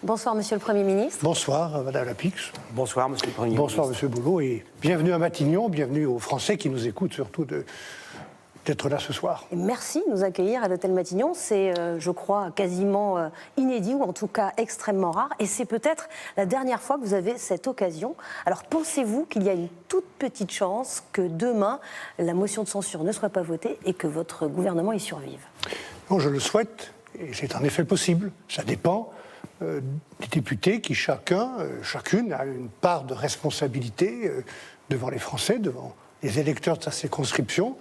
Bonsoir, Monsieur le Premier ministre. Bonsoir, Madame Lapix. Bonsoir, Monsieur le Premier ministre. Bonsoir, Monsieur Boulot, et bienvenue à Matignon, bienvenue aux Français qui nous écoutent, surtout d'être là ce soir. Merci de nous accueillir à l'Hôtel Matignon. C'est, je crois, quasiment inédit, ou en tout cas extrêmement rare. Et c'est peut-être la dernière fois que vous avez cette occasion. Alors, pensez-vous qu'il y a une toute petite chance que demain, la motion de censure ne soit pas votée et que votre gouvernement y survive? Non, je le souhaite, et c'est en effet possible. Ça dépend des députés qui, chacune, a une part de responsabilité devant les Français, devant les électeurs de sa circonscription,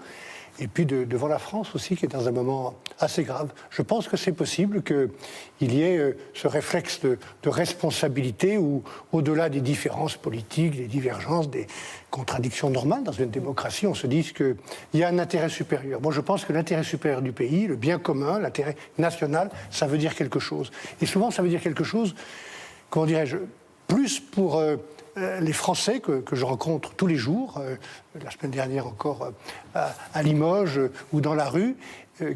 et puis devant la France aussi, qui est dans un moment assez grave. Je pense que c'est possible qu'il y ait ce réflexe de responsabilité où, au-delà des différences politiques, des divergences, des contradictions normales dans une démocratie, on se dise qu'il y a un intérêt supérieur. Moi, je pense que l'intérêt supérieur du pays, le bien commun, l'intérêt national, ça veut dire quelque chose. Et souvent, ça veut dire quelque chose, comment dirais-je, plus pour les Français que je rencontre tous les jours, la semaine dernière encore à Limoges ou dans la rue,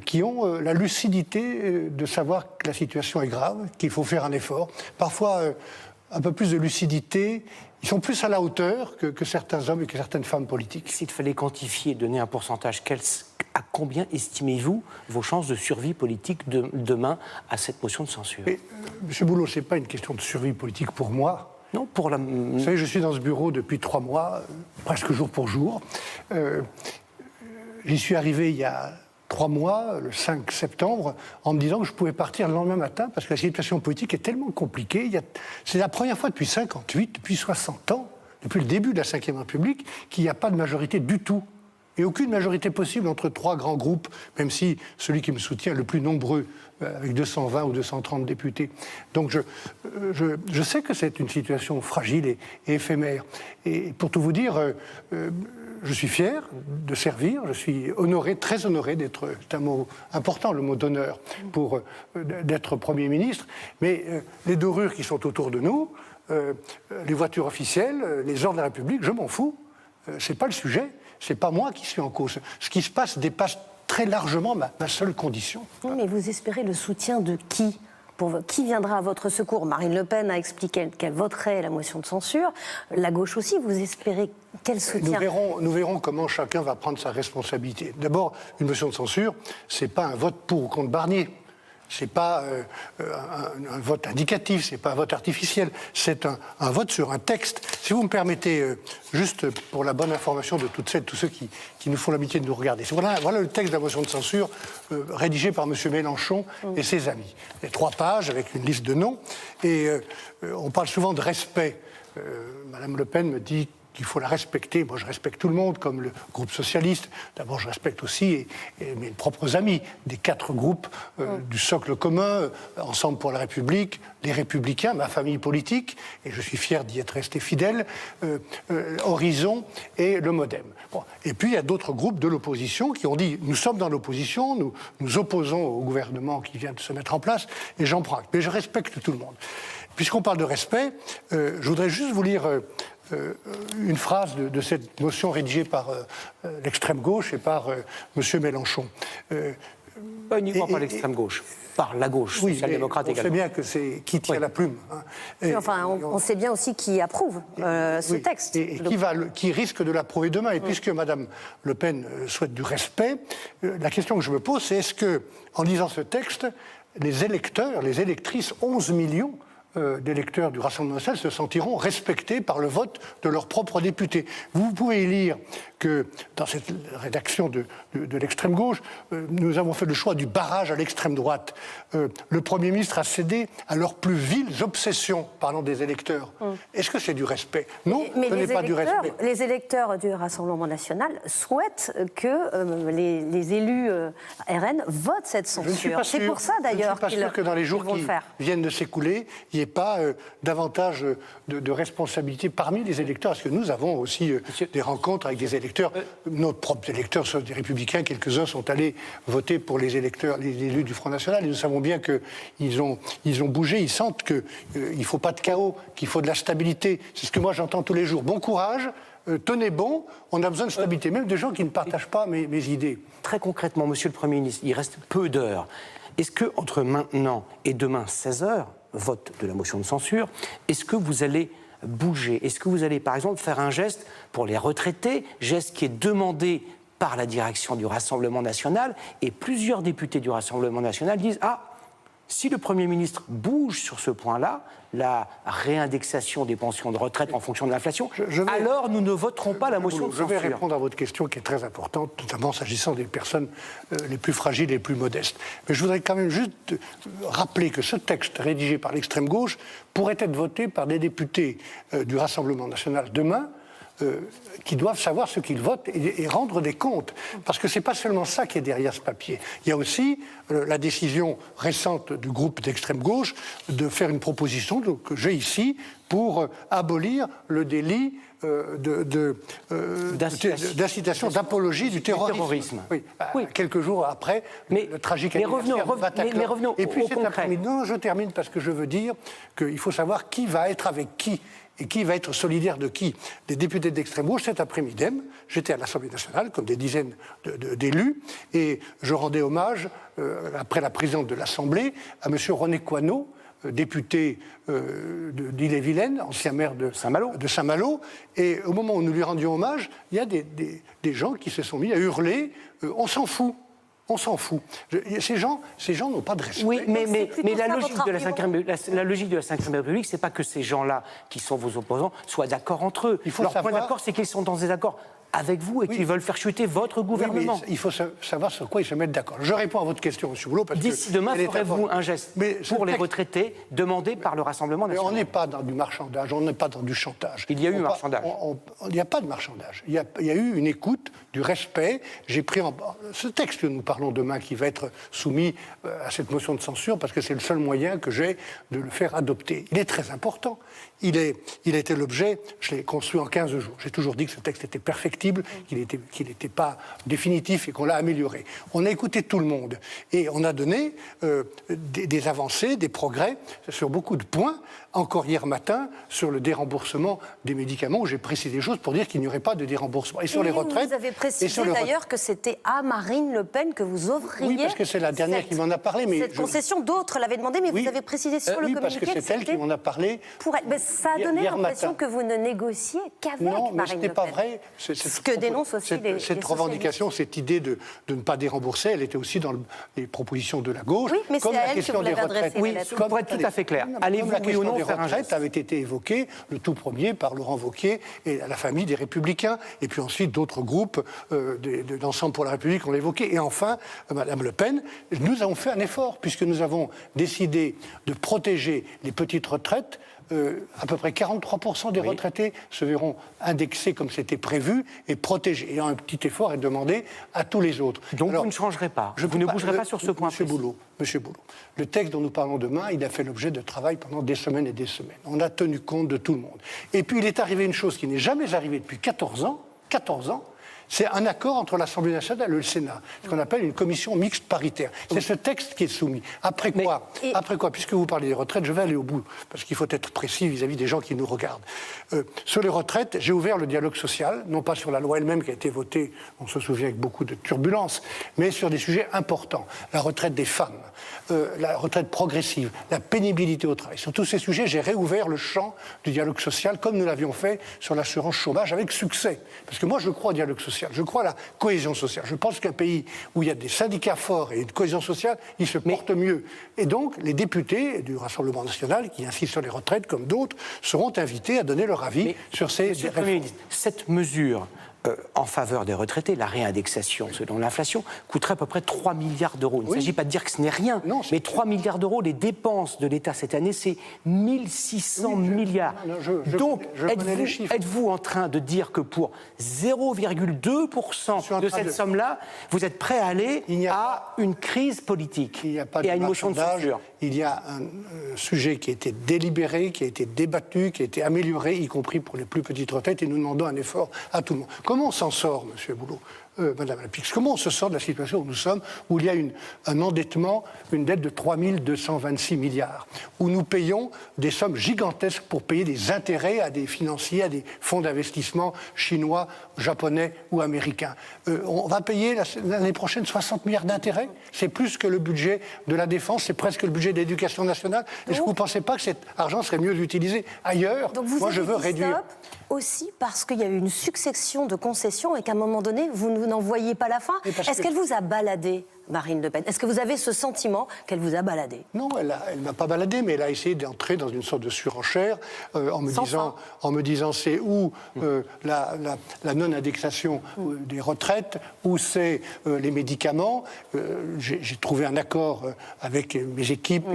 qui ont la lucidité de savoir que la situation est grave, qu'il faut faire un effort. Parfois, un peu plus de lucidité. Ils sont plus à la hauteur que certains hommes et que certaines femmes politiques. S'il fallait quantifier, donner un pourcentage, à combien estimez-vous vos chances de survie politique demain à cette motion de censure? Monsieur Boulot, ce n'est pas une question de survie politique pour moi. Non, pour la... Vous savez, je suis dans ce bureau depuis 3 mois, presque jour pour jour. J'y suis arrivé il y a 3 mois, le 5 septembre, en me disant que je pouvais partir le lendemain matin parce que la situation politique est tellement compliquée. C'est la première fois depuis 58, depuis 60 ans, depuis le début de la Ve République, qu'il n'y a pas de majorité du tout. Et aucune majorité possible entre 3 grands groupes, même si celui qui me soutient est le plus nombreux, avec 220 ou 230 députés. Donc je sais que c'est une situation fragile et éphémère. Et pour tout vous dire, je suis fier de servir, je suis honoré, très honoré d'être, c'est un mot important, le mot d'honneur, pour d'être Premier ministre. Mais les dorures qui sont autour de nous, les voitures officielles, les ordres de la République, je m'en fous. C'est pas le sujet. C'est pas moi qui suis en cause. Ce qui se passe dépasse très largement ma seule condition. Oui, mais vous espérez le soutien de qui? Qui viendra à votre secours? Marine Le Pen a expliqué qu'elle voterait la motion de censure. La gauche aussi, vous espérez quel soutien? Nous verrons comment chacun va prendre sa responsabilité. D'abord, une motion de censure, c'est pas un vote pour ou contre Barnier. C'est pas un vote indicatif, c'est pas un vote artificiel, c'est un vote sur un texte. Si vous me permettez, juste pour la bonne information de toutes celles, tous ceux qui nous font l'amitié de nous regarder. Voilà le texte de la motion de censure rédigé par M. Mélenchon et ses amis. Il y a 3 pages avec une liste de noms et on parle souvent de respect. Mme Le Pen me dit qu'il faut la respecter. Moi, je respecte tout le monde, comme le groupe socialiste. D'abord, je respecte aussi mes propres amis des 4 groupes du socle commun, Ensemble pour la République, les Républicains, ma famille politique, et je suis fier d'y être resté fidèle, Horizon et le Modem. Bon. Et puis, il y a d'autres groupes de l'opposition qui ont dit, nous sommes dans l'opposition, nous opposons au gouvernement qui vient de se mettre en place, et j'en prends acte. Mais je respecte tout le monde. Puisqu'on parle de respect, je voudrais juste vous lire une phrase de cette motion rédigée par l'extrême gauche et par M. Mélenchon. Pas uniquement par l'extrême gauche, par la gauche social-démocrate également. On sait bien que c'est qui tient la plume. Hein. Oui, enfin, on sait bien aussi qui approuve ce texte. Et qui risque de l'approuver demain. Et puisque Mme Le Pen souhaite du respect, la question que je me pose, c'est est-ce que, en lisant ce texte, les électeurs, les électrices, 11 millions d'électeurs du Rassemblement national se sentiront respectés par le vote de leurs propres députés. Vous pouvez lire que dans cette rédaction de l'extrême gauche, nous avons fait le choix du barrage à l'extrême droite. Le Premier ministre a cédé à leurs plus viles obsessions, parlant des électeurs. Est-ce que c'est du respect? Non, ce n'est pas du respect. Les électeurs du Rassemblement national souhaitent que les élus RN votent cette censure. C'est pour ça d'ailleurs qu'ils vont le faire. Je ne suis pas sûr que dans les jours qui viennent de s'écouler, il n'y ait pas davantage de responsabilité parmi les électeurs, parce que nous avons aussi des rencontres avec des électeurs. Nos propres électeurs sont des Républicains, quelques-uns sont allés voter pour les électeurs, les élus du Front National, et nous savons bien qu'ils ont bougé, ils sentent qu'il ne faut pas de chaos, qu'il faut de la stabilité. C'est ce que moi j'entends tous les jours. Bon courage, tenez bon, on a besoin de stabilité, même des gens qui ne partagent pas mes idées. Très concrètement, Monsieur le Premier ministre, il reste peu d'heures. Est-ce qu'entre maintenant et demain, 16h, vote de la motion de censure, est-ce que vous allez bouger? Est-ce que vous allez, par exemple, faire un geste pour les retraités, geste qui est demandé par la direction du Rassemblement national, et plusieurs députés du Rassemblement national disent « Ah, si le Premier ministre bouge sur ce point-là, la réindexation des pensions de retraite en fonction de l'inflation, alors nous ne voterons pas la motion de censure. » Je vais répondre à votre question qui est très importante, notamment s'agissant des personnes les plus fragiles et les plus modestes. Mais je voudrais quand même juste rappeler que ce texte rédigé par l'extrême gauche pourrait être voté par des députés du Rassemblement national demain, qui doivent savoir ce qu'ils votent et rendre des comptes. Parce que ce n'est pas seulement ça qui est derrière ce papier. Il y a aussi la décision récente du groupe d'extrême gauche de faire une proposition que j'ai ici pour abolir le délit d'incitation, d'apologie du terrorisme. Oui, quelques jours après le tragique anniversaire de Bataclan. Mais revenons et puis au concret. Non, je termine parce que je veux dire qu'il faut savoir qui va être avec qui et qui va être solidaire de qui. Des députés d'extrême gauche, cet après-midi, j'étais à l'Assemblée nationale, comme des dizaines d'élus, et je rendais hommage, après la présidente de l'Assemblée, à M. René Coineau, député d'Ille-et-Vilaine, ancien maire de Saint-Malo. Et au moment où nous lui rendions hommage, il y a des gens qui se sont mis à hurler « on s'en fout ». On s'en fout. Ces gens n'ont pas de respect. Oui, mais la logique de la logique de la Ve République, c'est pas que ces gens-là, qui sont vos opposants, soient d'accord entre eux. Leur point d'accord, c'est qu'ils sont dans des accords avec vous et qu'ils veulent faire chuter votre gouvernement. Oui, mais il faut savoir sur quoi ils se mettent d'accord. Je réponds à votre question, M. Boulot. D'ici demain, ferez-vous un geste pour les retraités demandé par le Rassemblement national? Mais on n'est pas dans du marchandage, on n'est pas dans du chantage. Il y a eu marchandage. Il n'y a pas de marchandage. Il y a eu une écoute, du respect. J'ai pris ce texte que nous parlons demain, qui va être soumis à cette motion de censure, parce que c'est le seul moyen que j'ai de le faire adopter. Il est très important. Il a été l'objet, je l'ai construit en 15 jours. J'ai toujours dit que ce texte était perfectible, qu'il n'était pas définitif et qu'on l'a amélioré. On a écouté tout le monde et on a donné des avancées, des progrès sur beaucoup de points. Encore hier matin, sur le déremboursement des médicaments, où j'ai précisé des choses pour dire qu'il n'y aurait pas de déremboursement. Et sur les retraites... Vous avez précisé d'ailleurs que c'était à Marine Le Pen que vous offriez... Oui, parce que c'est la dernière qui m'en a parlé. Mais cette concession, d'autres l'avaient demandé, mais vous avez précisé sur le communiqué... Oui, parce que c'est elle qui m'en a parlé. Mais ça a donné l'impression que vous ne négociez qu'avec Marine Le Pen. Non, mais ce n'était pas vrai. Ce que dénoncent aussi les cette revendication, cette idée de ne pas dérembourser, elle était aussi dans les propositions de la gauche. Oui, mais c'est à elle que vous l'avez adressée. Oui, pour être tout à fait clair. Allez-vous, oui ou non, faire un geste? Avait été évoqué, le tout premier par Laurent Wauquiez et la famille des Républicains, et puis ensuite d'autres groupes d'Ensemble pour la République ont évoqué, et enfin Mme Le Pen. Nous avons fait un effort, puisque nous avons décidé de protéger les petites retraites. À peu près 43% des retraités se verront indexés comme c'était prévu et protégés. Et un petit effort est demandé à tous les autres. Donc vous ne changerez pas, vous ne bougerez pas sur ce point. Monsieur Boulot, le texte dont nous parlons demain, il a fait l'objet de travail pendant des semaines et des semaines. On a tenu compte de tout le monde. Et puis il est arrivé une chose qui n'est jamais arrivée depuis 14 ans, c'est un accord entre l'Assemblée nationale et le Sénat, ce qu'on appelle une commission mixte paritaire. C'est ce texte qui est soumis. Après quoi, puisque vous parlez des retraites, je vais aller au bout, parce qu'il faut être précis vis-à-vis des gens qui nous regardent. Sur les retraites, j'ai ouvert le dialogue social, non pas sur la loi elle-même qui a été votée, on se souvient avec beaucoup de turbulences, mais sur des sujets importants. La retraite des femmes, la retraite progressive, la pénibilité au travail. Sur tous ces sujets, j'ai réouvert le champ du dialogue social, comme nous l'avions fait sur l'assurance chômage, avec succès. Parce que moi, je crois au dialogue social. Je crois à la cohésion sociale. Je pense qu'un pays où il y a des syndicats forts et une cohésion sociale, il se porte mieux. Et donc, les députés du Rassemblement national, qui insistent sur les retraites comme d'autres, seront invités à donner leur avis sur ces réformes. Cette mesure en faveur des retraités, la réindexation selon l'inflation, coûterait à peu près 3 milliards d'euros. Il ne s'agit pas de dire que ce n'est rien, mais 3 milliards d'euros, les dépenses de l'État cette année, c'est 1600 milliards. Donc, êtes-vous en train de dire que pour 0,2% de cette somme-là, vous êtes prêt à aller à une crise politique et à une motion de censure? Il y a un sujet qui a été délibéré, qui a été débattu, qui a été amélioré, y compris pour les plus petites retraites, et nous demandons un effort à tout le monde. Comment on s'en sort, M. Boulot? Madame Lapix, comment on se sort de la situation où nous sommes, où il y a un endettement, une dette de 3 226 milliards, où nous payons des sommes gigantesques pour payer des intérêts à des financiers, à des fonds d'investissement chinois, japonais ou américains. On va payer l'année prochaine 60 milliards d'intérêts. C'est plus que le budget de la défense, c'est presque le budget de l'éducation nationale. Est-ce que vous ne pensez pas que cet argent serait mieux utilisé ailleurs? Donc vous Moi, je avez veux dit réduire. stop aussi parce qu'il y a eu une succession de concessions et qu'à un moment donné, vous n'en voyez pas la fin. Est-ce qu'elle vous a baladé, Marine Le Pen? Est-ce que vous avez ce sentiment qu'elle vous a baladé? Non, elle ne m'a pas baladé, mais elle a essayé d'entrer dans une sorte de surenchère en me disant c'est où la non-indexation des retraites, où c'est les médicaments. J'ai trouvé un accord avec mes équipes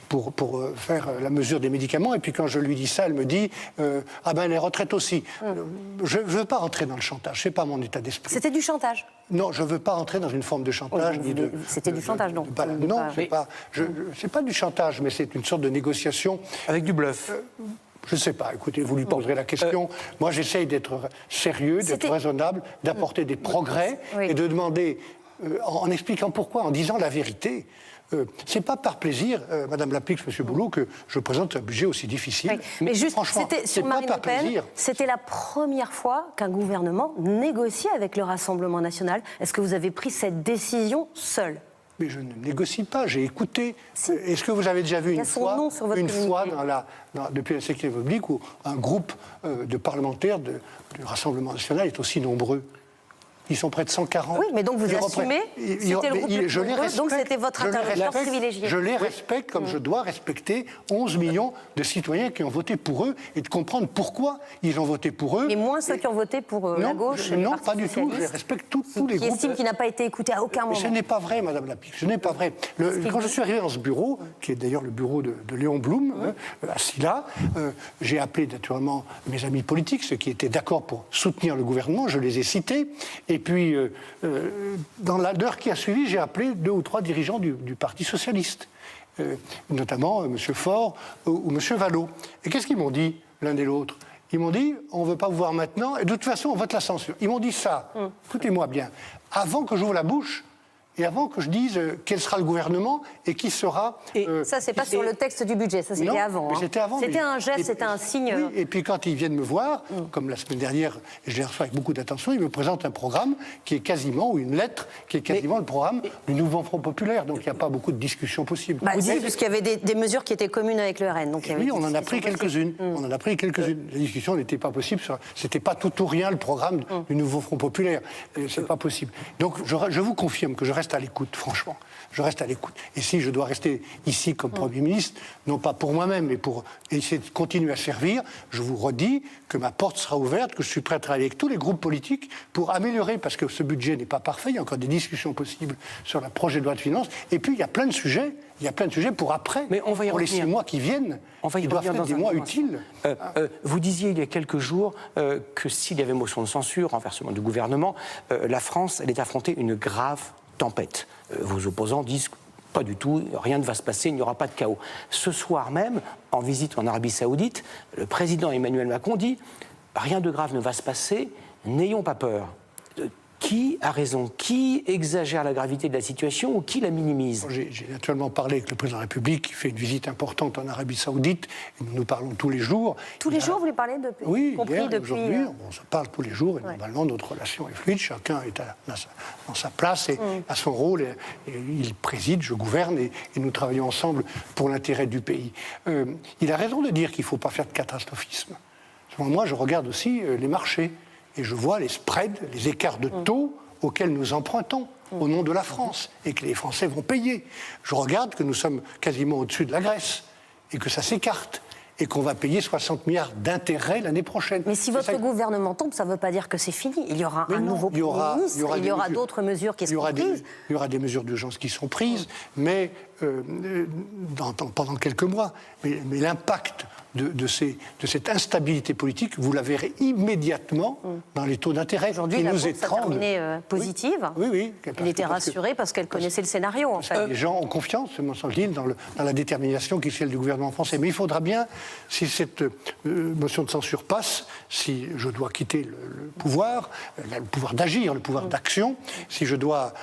pour faire la mesure des médicaments. Et puis quand je lui dis ça, elle me dit ah ben les retraites aussi. Je ne veux pas rentrer dans le chantage, c'est pas mon état d'esprit. C'était du chantage? Non, je ne veux pas rentrer dans une forme de chantage. C'était du chantage, non? Non, c'est pas du chantage, mais c'est une sorte de négociation. Avec du bluff. Je ne sais pas, écoutez, vous lui poserez la question. Moi, j'essaye d'être sérieux, d'être raisonnable, d'apporter des progrès et de demander, en expliquant pourquoi, en disant la vérité. C'est pas par plaisir, Madame Lapix, Monsieur Boulot, que je présente un budget aussi difficile. Oui. Mais juste, franchement, sur Marine Le Pen, c'était la première fois qu'un gouvernement négociait avec le Rassemblement national. Est-ce que vous avez pris cette décision seul? Mais je ne négocie pas, j'ai écouté. Si. Est-ce que vous avez déjà vu une fois depuis la Cinquième République où un groupe de parlementaires du Rassemblement national est aussi nombreux? Ils sont près de 140. Oui, mais donc vous assumez, c'était le groupe le plus nombreux, donc c'était votre interlocuteur privilégié. Je les respecte comme je dois respecter 11 millions de citoyens qui ont voté pour eux et de comprendre pourquoi ils ont voté pour eux. Et moins ceux qui ont voté pour la gauche. Non, pas du tout. Je les respecte tous les groupes. Qui estiment qu'il n'a pas été écouté à aucun moment. Mais ce n'est pas vrai, Madame Lapix. Ce n'est pas vrai. Quand je suis arrivé dans ce bureau, qui est d'ailleurs le bureau de Léon Blum, assis là, j'ai appelé naturellement mes amis politiques, ceux qui étaient d'accord pour soutenir le gouvernement. Je les ai cités. Et puis, dans l'heure qui a suivi, j'ai appelé 2 ou 3 dirigeants du Parti socialiste, notamment M. Faure ou M. Vallaud. Et qu'est-ce qu'ils m'ont dit, l'un et l'autre? Ils m'ont dit, on ne veut pas vous voir maintenant, et de toute façon, on vote la censure. Ils m'ont dit ça, écoutez-moi bien, avant que j'ouvre la bouche, et avant que je dise quel sera le gouvernement et qui sera... ça, c'est pas sur le texte du budget, ça c'était avant. Mais c'était avant. C'était un geste, c'était un signe... Oui, et puis quand ils viennent me voir, comme la semaine dernière, je les reçois avec beaucoup d'attention, ils me présentent un programme qui est quasiment, ou une lettre, qui est quasiment le programme du nouveau Front populaire. Donc il n'y a pas beaucoup de discussions possibles. Bah, si, parce qu'il y avait des mesures qui étaient communes avec le RN. Donc il y avait on en a pris quelques-unes. On en a pris quelques-unes. La discussion n'était pas possible. C'était pas tout ou rien le programme du nouveau Front populaire. C'est pas possible. Donc je vous confirme que je reste à l'écoute, franchement. Je reste à l'écoute. Et si je dois rester ici comme Premier ministre, non pas pour moi-même, mais pour essayer de continuer à servir, je vous redis que ma porte sera ouverte, que je suis prêt à travailler avec tous les groupes politiques pour améliorer, parce que ce budget n'est pas parfait, il y a encore des discussions possibles sur le projet de loi de finances, et puis il y a plein de sujets, pour après, mais on va y pour les 6 mois qui viennent, qui doivent être des mois utiles. Vous disiez il y a quelques jours que s'il y avait motion de censure, renversement du gouvernement, la France allait affronter une grave tempête. Vos opposants disent pas du tout, rien ne va se passer, il n'y aura pas de chaos. Ce soir même, en visite en Arabie Saoudite, le président Emmanuel Macron dit rien de grave ne va se passer, n'ayons pas peur. Qui a raison? Qui exagère la gravité de la situation ou qui la minimise? J'ai naturellement parlé avec le président de la République qui fait une visite importante en Arabie Saoudite. Et nous parlons tous les jours. Tous les jours, vous lui parlez depuis? Oui, compris hier, depuis... aujourd'hui, on se parle tous les jours. Et normalement, notre relation est fluide. Chacun est dans sa place et à son rôle. Et il préside, je gouverne et nous travaillons ensemble pour l'intérêt du pays. Il a raison de dire qu'il ne faut pas faire de catastrophisme. Moi, je regarde aussi les marchés. Et je vois les spreads, les écarts de taux auxquels nous empruntons au nom de la France et que les Français vont payer. Je regarde que nous sommes quasiment au-dessus de la Grèce et que ça s'écarte et qu'on va payer 60 milliards d'intérêts l'année prochaine. Mais si votre gouvernement tombe, ça ne veut pas dire que c'est fini. Il y aura un nouveau Premier ministre, il y aura d'autres mesures qui seront prises. Il y aura des mesures d'urgence qui sont prises, mais pendant quelques mois. Mais l'impact de cette instabilité politique, vous la verrez immédiatement dans les taux d'intérêt. Aujourd'hui, la bourse a terminé positive. Oui. Elle était rassurée parce qu'elle connaissait le scénario, en fait. Les gens ont confiance, me semble-t-il, dans la détermination qui est celle du gouvernement français. Mais il faudra bien, si cette motion de censure passe, si je dois quitter le pouvoir d'agir, le pouvoir d'action, si je dois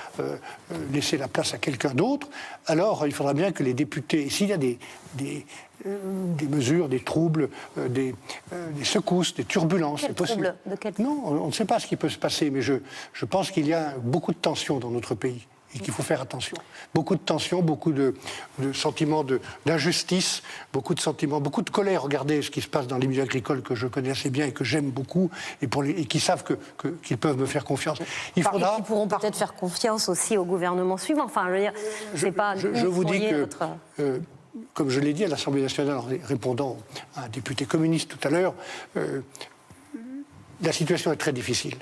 laisser la place à quelqu'un d'autre, alors il faudra bien que les députés, et s'il y a des mesures, des troubles, des secousses, des turbulences. Quel trouble ? De quel type ? Non, on ne sait pas ce qui peut se passer, mais je pense qu'il y a beaucoup de tensions dans notre pays et qu'il faut faire attention. Beaucoup de tensions, beaucoup de sentiments d'injustice, beaucoup de sentiments, beaucoup de colère. Regardez ce qui se passe dans les milieux agricoles que je connais assez bien et que j'aime beaucoup et qui savent qu'ils peuvent me faire confiance. Et qui pourront peut-être faire confiance aussi au gouvernement suivant. Enfin, je veux dire, c'est pas... Je vous dis que... comme je l'ai dit à l'Assemblée nationale en répondant à un député communiste tout à l'heure, la situation est très difficile.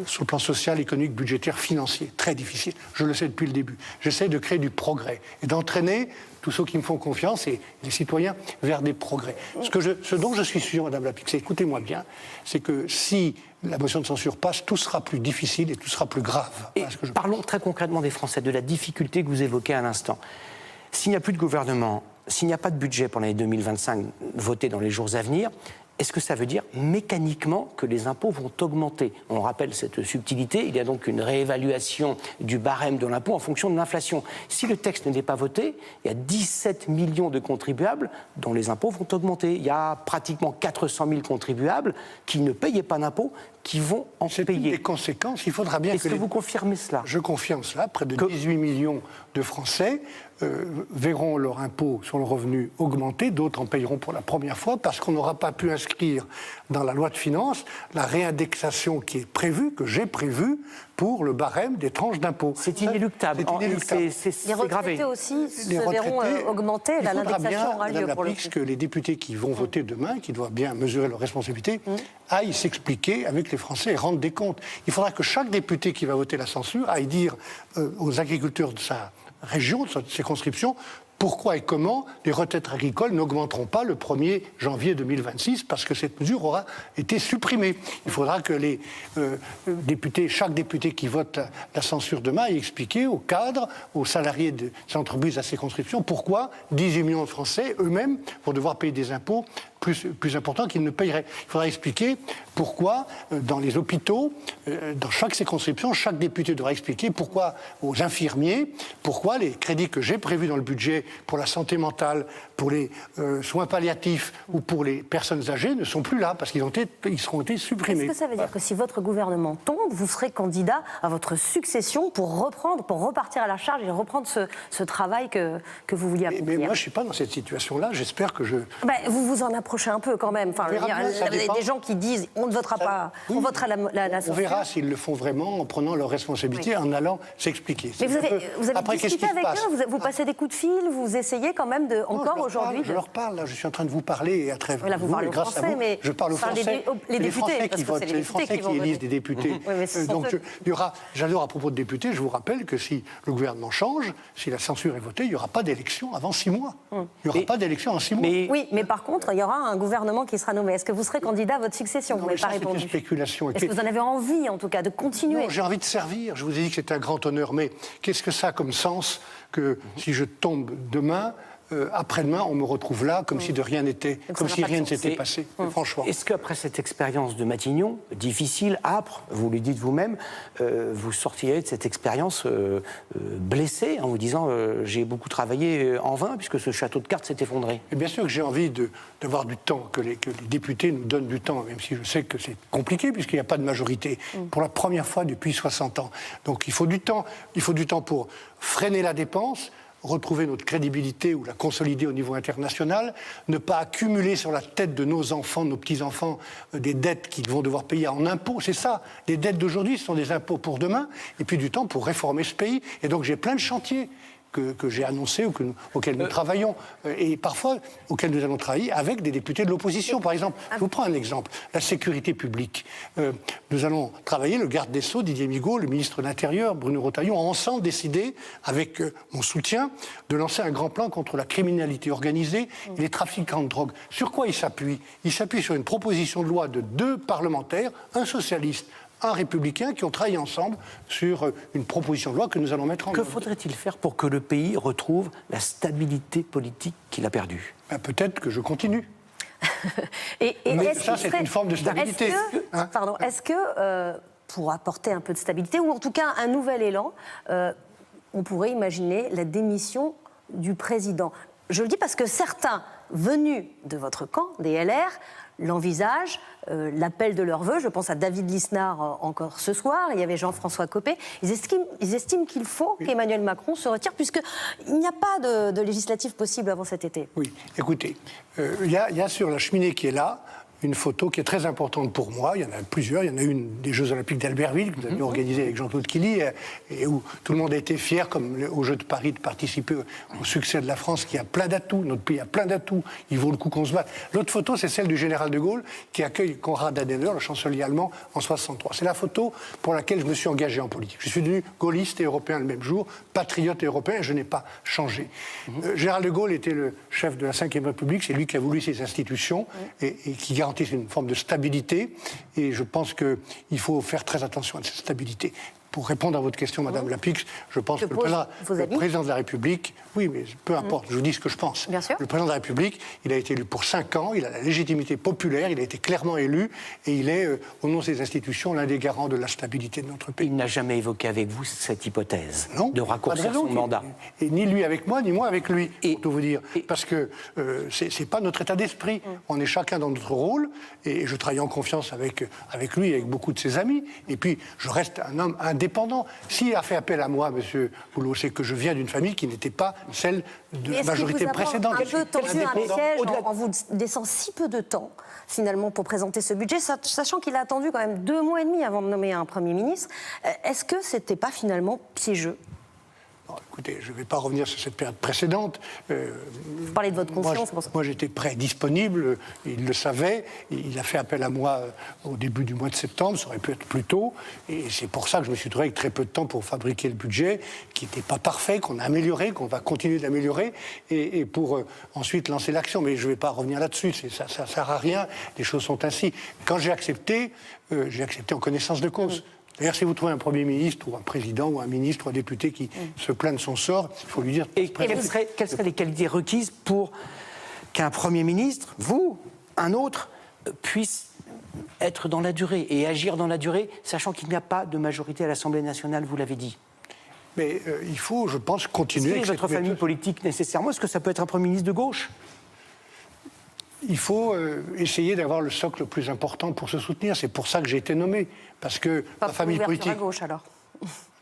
Sur le plan social, économique, budgétaire, financier, très difficile. Je le sais depuis le début. J'essaie de créer du progrès et d'entraîner tous ceux qui me font confiance et les citoyens vers des progrès. Ce dont je suis sûr, Madame Lapix, écoutez-moi bien, c'est que si la motion de censure passe, tout sera plus difficile et tout sera plus grave. Et parlons très concrètement des Français, de la difficulté que vous évoquez à l'instant. S'il n'y a plus de gouvernement, s'il n'y a pas de budget pour l'année 2025 voté dans les jours à venir, est-ce que ça veut dire mécaniquement que les impôts vont augmenter ? On rappelle cette subtilité, il y a donc une réévaluation du barème de l'impôt en fonction de l'inflation. Si le texte n'est pas voté, il y a 17 millions de contribuables dont les impôts vont augmenter. Il y a pratiquement 400 000 contribuables qui ne payaient pas d'impôts, qui vont en payer. C'est une des conséquences. Il faudra bien Est-ce que vous confirmez cela ? Je confirme cela. Près de 18 millions de Français verront leur impôt sur le revenu augmenter. D'autres en payeront pour la première fois parce qu'on n'aura pas pu inscrire dans la loi de finances la réindexation qui est prévue, que j'ai prévue, pour le barème des tranches d'impôt. C'est inéluctable. Les retraités aussi se verront augmenter. L'indexation aura lieu pour le coup. Que les députés qui vont voter demain, qui doivent bien mesurer leurs responsabilités, aillent s'expliquer avec les Français et rendre des comptes. Il faudra que chaque député qui va voter la censure aille dire aux agriculteurs de sa région, de sa circonscription, pourquoi et comment les retraites agricoles n'augmenteront pas le 1er janvier 2026 parce que cette mesure aura été supprimée. Il faudra que les députés, chaque député qui vote la censure demain ait expliqué aux cadres, aux salariés de ces entreprises à circonscription pourquoi 18 millions de Français eux-mêmes vont devoir payer des impôts plus importants qu'ils ne paieraient. Il faudra expliquer pourquoi dans les hôpitaux, dans chaque circonscription, chaque député devra expliquer pourquoi aux infirmiers, pourquoi les crédits que j'ai prévus dans le budget pour la santé mentale, pour les soins palliatifs ou pour les personnes âgées ne sont plus là parce qu'ils seront été supprimés. Est-ce que ça veut dire que si votre gouvernement tombe, vous serez candidat à votre succession pour repartir à la charge et reprendre ce travail que vous vouliez accomplir? Mais moi, je ne suis pas dans cette situation-là. J'espère que je... vous vous en approchez un peu quand même. Enfin, il y a des gens qui disent on ne votera pas, on votera la censure. On verra s'ils le font vraiment en prenant leurs responsabilités, en allant s'expliquer. Mais vous avez discuté avec eux, vous passez des coups de fil, vous essayez quand même encore aujourd'hui. Je leur parle, là, je suis en train de vous parler et à travers là, vous parlez grâce français, à vous, mais je parle aux Français. Les députés qui votent, c'est les Français qui élisent des députés. Donc, j'adore à propos de députés, je vous rappelle que si le gouvernement change, si la censure est votée, il n'y aura pas d'élection avant 6 mois. Il n'y aura pas d'élection en 6 mois. Oui, mais par contre, il y aura un gouvernement qui sera nommé. Est-ce que vous serez candidat à votre succession? Vous n'avez pas répondu. C'est une spéculation. Est-ce que vous en avez envie, en tout cas, de continuer? Non, j'ai envie de servir. Je vous ai dit que c'était un grand honneur, mais qu'est-ce que ça a comme sens que si je tombe demain, après-demain, on me retrouve là, comme si de rien n'était, comme si rien ne s'était passé, franchement. Est-ce qu'après cette expérience de Matignon, difficile, âpre, vous le dites vous-même, vous sortirez de cette expérience blessé, en vous disant j'ai beaucoup travaillé en vain, puisque ce château de cartes s'est effondré? Et bien sûr que j'ai envie d'avoir du temps, que les députés nous donnent du temps, même si je sais que c'est compliqué, puisqu'il n'y a pas de majorité, pour la première fois depuis 60 ans. Donc il faut du temps pour freiner la dépense, retrouver notre crédibilité ou la consolider au niveau international, ne pas accumuler sur la tête de nos enfants, de nos petits-enfants, des dettes qu'ils vont devoir payer en impôts. C'est ça, les dettes d'aujourd'hui, ce sont des impôts pour demain, et puis du temps pour réformer ce pays. Et donc j'ai plein de chantiers. que j'ai annoncées ou auxquelles nous travaillons, et parfois auxquelles nous allons travailler avec des députés de l'opposition. Par exemple, je vous prends un exemple, la sécurité publique. Nous allons travailler, le garde des Sceaux, Didier Migaud, le ministre de l'Intérieur, Bruno Retailleau, ont ensemble décidé, avec mon soutien, de lancer un grand plan contre la criminalité organisée et les trafiquants de drogue. Sur quoi il s'appuie? Il s'appuie sur une proposition de loi de 2 parlementaires, un socialiste, un républicain, qui ont travaillé ensemble sur une proposition de loi que nous allons mettre en œuvre. Que faudrait-il faire pour que le pays retrouve la stabilité politique qu'il a perdue? Peut-être que je continue. Mais ça, c'est une forme de stabilité. Est-ce que pour apporter un peu de stabilité, ou en tout cas un nouvel élan, on pourrait imaginer la démission du président? Je le dis parce que certains venus de votre camp, des LR, l'envisagent, l'appellent de leur vœu. Je pense à David Lisnard encore ce soir, il y avait Jean-François Copé. Ils estiment qu'il faut qu'Emmanuel Macron se retire, puisqu'il n'y a pas de législative possible avant cet été. Oui, écoutez, il y a sur la cheminée qui est là une photo qui est très importante pour moi. Il y en a plusieurs. Il y en a une des Jeux Olympiques d'Albertville que nous avions organisée avec Jean-Claude Killy et où tout le monde a été fier, comme aux Jeux de Paris, de participer au succès de la France, qui a plein d'atouts. Notre pays a plein d'atouts. Il vaut le coup qu'on se batte. L'autre photo, c'est celle du général de Gaulle qui accueille Konrad Adenauer, le chancelier allemand, en 1963. C'est la photo pour laquelle je me suis engagé en politique. Je suis devenu gaulliste et européen le même jour, patriote et européen, et je n'ai pas changé. Général de Gaulle était le chef de la Ve République. C'est lui qui a voulu ces institutions et qui garantissent une forme de stabilité, et je pense qu'il faut faire très attention à cette stabilité. Pour répondre à votre question, Madame Lapix, je pense que le président de la République, oui, mais peu importe, je vous dis ce que je pense. Bien sûr. Le président de la République, il a été élu pour 5 ans, il a la légitimité populaire, il a été clairement élu, et il est, au nom de ses institutions, l'un des garants de la stabilité de notre pays. Il n'a jamais évoqué avec vous cette hypothèse de pas raccourcir raison, son mandat. Et ni lui avec moi, ni moi avec lui, pour tout vous dire. Parce que c'est pas notre état d'esprit. On est chacun dans notre rôle, et je travaille en confiance avec lui et avec beaucoup de ses amis. Et puis, je reste un homme indépendant. S'il a fait appel à moi, Monsieur Boulot, c'est que je viens d'une famille qui n'était pas celle de la majorité précédente. Est-ce qu'il vous a un peu tendu un piège en vous laissant si peu de temps, finalement, pour présenter ce budget, sachant qu'il a attendu quand même 2 mois et demi avant de nommer un Premier ministre? Est-ce que c'était pas finalement piégeux? Non, écoutez, je ne vais pas revenir sur cette période précédente. Vous parlez de votre confiance, c'est pour ça. Moi, j'étais prêt, disponible, il le savait. Il a fait appel à moi au début du mois de septembre, ça aurait pu être plus tôt. Et c'est pour ça que je me suis trouvé avec très peu de temps pour fabriquer le budget, qui n'était pas parfait, qu'on a amélioré, qu'on va continuer d'améliorer, et pour ensuite lancer l'action. Mais je ne vais pas revenir là-dessus, ça ne sert à rien, les choses sont ainsi. Quand j'ai accepté en connaissance de cause. D'ailleurs, si vous trouvez un Premier ministre ou un président ou un ministre ou un député qui se plaint de son sort, il faut lui dire... Et quelles seraient les qualités requises pour qu'un Premier ministre, vous, un autre, puisse être dans la durée et agir dans la durée, sachant qu'il n'y a pas de majorité à l'Assemblée nationale, vous l'avez dit? Mais il faut, je pense, continuer... Est-ce qu'il y a votre famille politique nécessairement? Est-ce que ça peut être un Premier ministre de gauche? Il faut essayer d'avoir le socle le plus important pour se soutenir. C'est pour ça que j'ai été nommé. Parce que ma famille politique... à gauche, alors.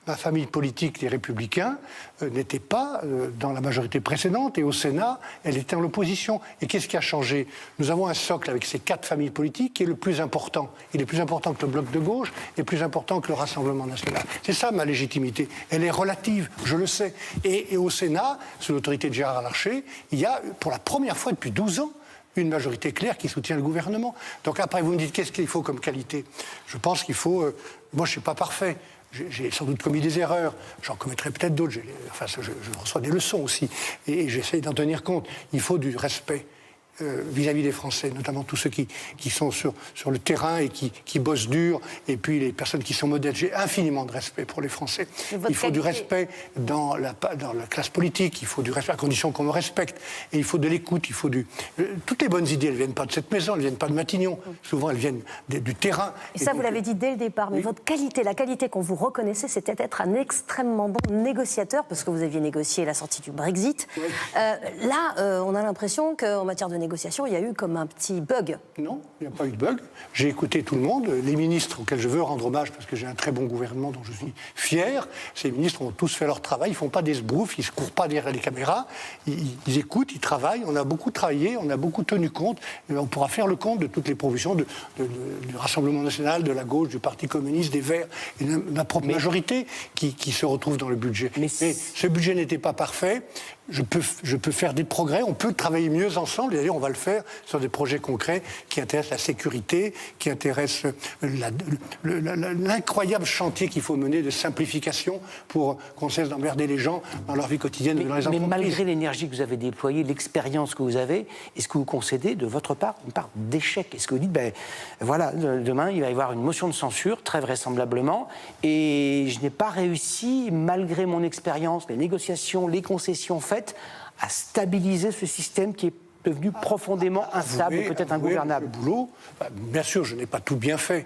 Ma famille politique des Républicains n'était pas dans la majorité précédente, et au Sénat, elle était en l'opposition. Et qu'est-ce qui a changé? Nous avons un socle avec ces 4 familles politiques qui est le plus important. Il est plus important que le bloc de gauche et plus important que le Rassemblement national. C'est ça ma légitimité. Elle est relative, je le sais. Et au Sénat, sous l'autorité de Gérard Larcher, il y a, pour la première fois depuis 12 ans, une majorité claire qui soutient le gouvernement. Donc après, vous me dites, qu'est-ce qu'il faut comme qualité? Je pense qu'il faut... moi, je ne suis pas parfait. J'ai sans doute commis des erreurs. J'en commettrai peut-être d'autres. Enfin, je reçois des leçons aussi. Et j'essaye d'en tenir compte. Il faut du respect vis-à-vis des Français, notamment tous ceux qui sont sur le terrain et qui bossent dur, et puis les personnes qui sont modestes. J'ai infiniment de respect pour les Français. Il faut du respect dans la classe politique, il faut du respect à condition qu'on me respecte, et il faut de l'écoute, il faut toutes les bonnes idées, elles ne viennent pas de cette maison, elles ne viennent pas de Matignon, souvent elles viennent du terrain. Et ça, vous l'avez dit dès le départ, mais votre qualité, la qualité qu'on vous reconnaissait, c'était d'être un extrêmement bon négociateur, parce que vous aviez négocié la sortie du Brexit. Là, on a l'impression qu'en matière de négociation, négociations, il y a eu comme un petit bug. Non, il n'y a pas eu de bug. J'ai écouté tout le monde, les ministres auxquels je veux rendre hommage parce que j'ai un très bon gouvernement dont je suis fier. Ces ministres ont tous fait leur travail, ils ne font pas des sbroufs, ils ne se courent pas derrière les caméras, ils écoutent, ils travaillent. On a beaucoup travaillé, on a beaucoup tenu compte. Et on pourra faire le compte de toutes les propositions du Rassemblement national, de la gauche, du Parti communiste, des Verts, et de la propre majorité qui se retrouve dans le budget. Mais ce budget n'était pas parfait. Je peux faire des progrès, on peut travailler mieux ensemble, et d'ailleurs on va le faire sur des projets concrets qui intéressent la sécurité, qui intéressent l'incroyable chantier qu'il faut mener de simplification pour qu'on cesse d'emmerder les gens dans leur vie quotidienne et dans les entreprises. Mais malgré l'énergie que vous avez déployée, l'expérience que vous avez, est-ce que vous concédez de votre part une part d'échec? Est-ce que vous dites, voilà, demain il va y avoir une motion de censure, très vraisemblablement, et je n'ai pas réussi, malgré mon expérience, les négociations, les concessions faites, à stabiliser ce système qui est devenu profondément instable et peut-être ingouvernable. Le boulot, bien sûr, je n'ai pas tout bien fait,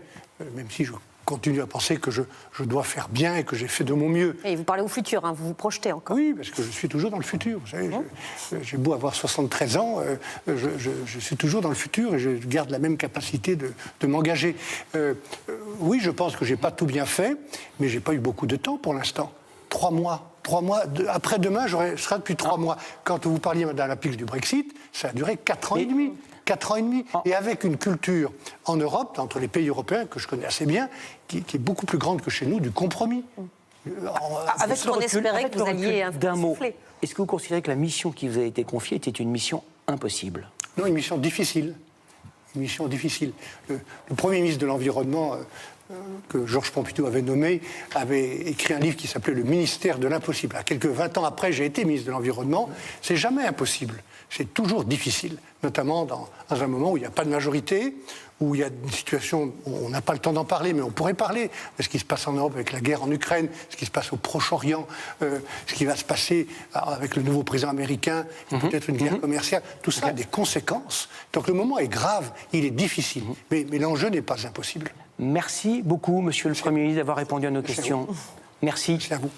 même si je continue à penser que je dois faire bien et que j'ai fait de mon mieux. Et vous parlez au futur, hein, vous vous projetez encore. Oui, parce que je suis toujours dans le futur. Vous savez, j'ai beau avoir 73 ans, je suis toujours dans le futur et je garde la même capacité de m'engager. Oui, je pense que je n'ai pas tout bien fait, mais je n'ai pas eu beaucoup de temps pour l'instant. 3 mois. Après-demain, je serai depuis 3 mois. Quand vous parliez, Madame Lapix, du Brexit, ça a duré 4 ans et demi. 4 ans et demi. Et avec une culture en Europe, entre les pays européens, que je connais assez bien, qui est beaucoup plus grande que chez nous, du compromis. Avec ce qu'on espérait que vous alliez un peu souffler. Est-ce que vous considérez que la mission qui vous a été confiée était une mission impossible? Non, une mission difficile. Une mission difficile. Le Premier ministre de l'Environnement, que Georges Pompidou avait nommé, avait écrit un livre qui s'appelait « Le ministère de l'impossible ». Quelques 20 ans après, j'ai été ministre de l'Environnement. C'est jamais impossible. C'est toujours difficile, notamment dans un moment où il n'y a pas de majorité, où il y a une situation où on n'a pas le temps d'en parler, mais on pourrait parler de ce qui se passe en Europe avec la guerre en Ukraine, ce qui se passe au Proche-Orient, ce qui va se passer avec le nouveau président américain, peut-être une guerre commerciale. Tout ça a des conséquences. Donc le moment est grave, il est difficile, mais l'enjeu n'est pas impossible. Merci beaucoup, Monsieur le Premier ministre, d'avoir répondu à nos questions. Merci. Merci à vous.